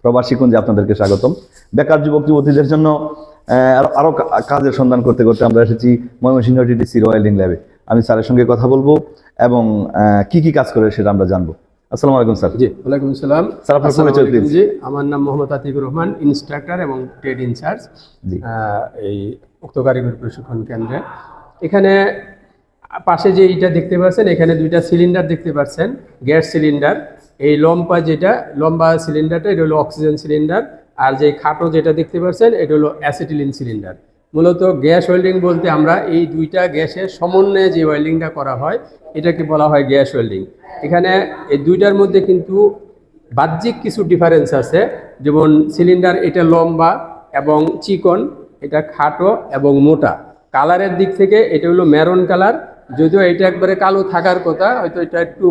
প্রবাসী কুঞ্জে আপনাদেরকে স্বাগতম। বেকার যুবক যুবতীদের জন্য আরো কাজের সন্ধান করতে করতে আমরা এসেছি ময়মনসিংহ টিটিসির ওয়েল্ডিং ল্যাবে। আমি স্যারের সঙ্গে কথা বলবো এবং কি কি কাজ করে সেটা আমরা জানবো। আসসালামু আলাইকুম স্যার। জি, ওয়ালাইকুম আসসালাম। স্যার, আপনার পরিচয় প্লিজ। জি, আমার নাম মোহাম্মদ আতিকুর রহমান, ইনস্ট্রাক্টর এবং ট্রেড ইনচার্জ জি। এই উক্ত কারিগরি প্রশিক্ষণ কেন্দ্রে। এখানে পাশে যে এইটা দেখতে পাচ্ছেন, এখানে দুইটা সিলিন্ডার দেখতে পাচ্ছেন, গ্যাস সিলিন্ডার। এই লম্বা সিলিন্ডারটা এটা হলো অক্সিজেন সিলিন্ডার, আর যে খাটো যেটা দেখতে পাচ্ছেন এটা হলো অ্যাসিটিলিন সিলিন্ডার। মূলত গ্যাস ওয়েল্ডিং বলতে আমরা এই দুইটা গ্যাসের সমন্বয়ে যে ওয়েল্ডিংটা করা হয় এটাকে বলা হয় গ্যাস ওয়েল্ডিং। এখানে এই দুইটার মধ্যে কিন্তু বাহ্যিক কিছু ডিফারেন্স আছে, যেমন সিলিন্ডার এটা লম্বা এবং চিকন, এটা খাটো এবং মোটা। কালারের দিক থেকে এটা হলো মেরুন কালার, যদিও এটা একবারে কালো থাকার কথা, হয়তো এটা একটু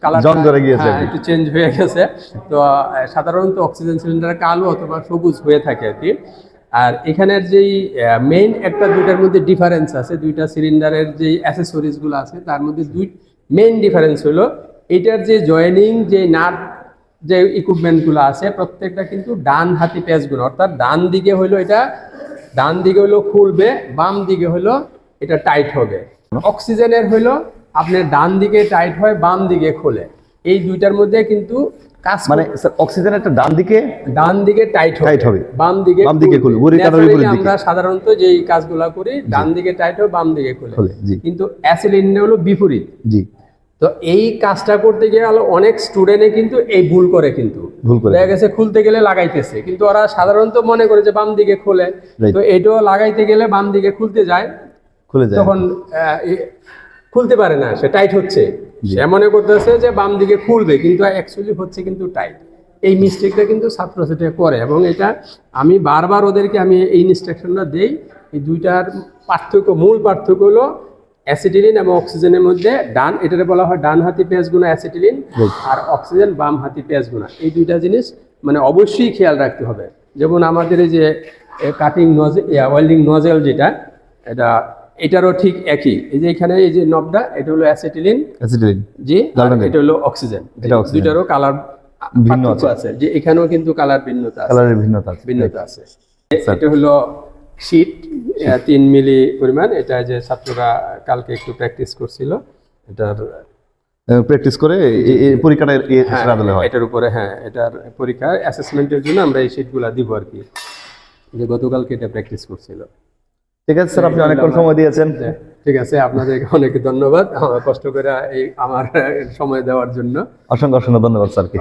কালার একটু চেঞ্জ হয়ে গেছে। তো সাধারণত অক্সিজেন সিলিন্ডার কালো অথবা সবুজ হয়ে থাকে আর কি। আর এখানের যেই মেইন দুইটার মধ্যে ডিফারেন্স আছে, দুইটা সিলিন্ডারের যে অ্যাসেসরিজগুলো আছে তার মধ্যে মেইন ডিফারেন্স হলো এটার যে জয়েনিং, যে নাট, যে ইকুইপমেন্টগুলো আছে প্রত্যেকটা কিন্তু ডান হাতি পেঁচগুলো, অর্থাৎ ডান দিকে হলো খুলবে, বাম দিকে হলো এটা টাইট হবে। অক্সিজেনের হলো আপনার ডান দিকে টাইট হয়, বাম দিকে খোলে। এই দুইটার মধ্যে কিন্তু কাজ, মানে অক্সিজেন একটা ডান দিকে টাইট হবে, বাম দিকে খুলবে। আমরা সাধারণত যেই কাজগুলো করি ডান দিকে টাইট হয়, বাম দিকে খুলে, কিন্তু অ্যাসিলিন হলো বিপরীত। জি। তো এই কাজটা করতে গিয়ে অনেক স্টুডেন্টে কিন্তু এই ভুল করে দেখা গেছে খুলতে গেলে লাগাইতেছে, কিন্তু ওরা সাধারণত মনে করে যে বাম দিকে খোলে, তো এটাও লাগাইতে গেলে বাম দিকে খুলে যায়, তখন খুলতে পারে না, সে টাইট হচ্ছে, সে মনে করতেছে যে বাম দিকে খুলবে, কিন্তু অ্যাকচুয়ালি হচ্ছে কিন্তু টাইট। এই মিস্টেকটা কিন্তু ছাত্রছাত্রীরা করে, এবং এটা আমি বারবার ওদেরকে এই ইনস্ট্রাকশনটা দেই। এই দুইটার মূল পার্থক্য হলো অ্যাসিটিলিন এবং অক্সিজেনের মধ্যে এটাকে বলা হয় ডান হাতি পেঁচগুনা অ্যাসিটিলিন, আর অক্সিজেন বাম হাতি পেঁচগুনা। এই দুইটা জিনিস মানে অবশ্যই খেয়াল রাখতে হবে। যেমন আমাদের এই যে কাটিং নজেল, ওয়েল্ডিং নজেল যেটা, এটারও ঠিক একই। এই যে এখানে এই যে নবটা, এটা হলো অ্যাসিটিলিন, জি, এটা হলো অক্সিজেন। দুইটারও কালার ভিন্ন আছে, যে এখানেও কিন্তু কালার ভিন্নতা আছে। এটা হলো শীট 3 মিলি পরিমাণ, এটা যে ছাত্ররা কালকে একটু প্র্যাকটিস করছিল, এটার প্র্যাকটিস করে পরীক্ষাটা এটার উপরে, এটার পরীক্ষা অ্যাসেসমেন্টের জন্য আমরা এই শীটগুলো দিব আর কি, যে গতকালকে এটা প্র্যাকটিস করছিল। ঠিক আছে স্যার, আপনি অনেকক্ষণ সময় দিয়েছেন। ঠিক আছে, আপনাদেরকে অনেক ধন্যবাদ কষ্ট করে আমার সময় দেওয়ার জন্য। অসংখ্য ধন্যবাদ স্যারকে।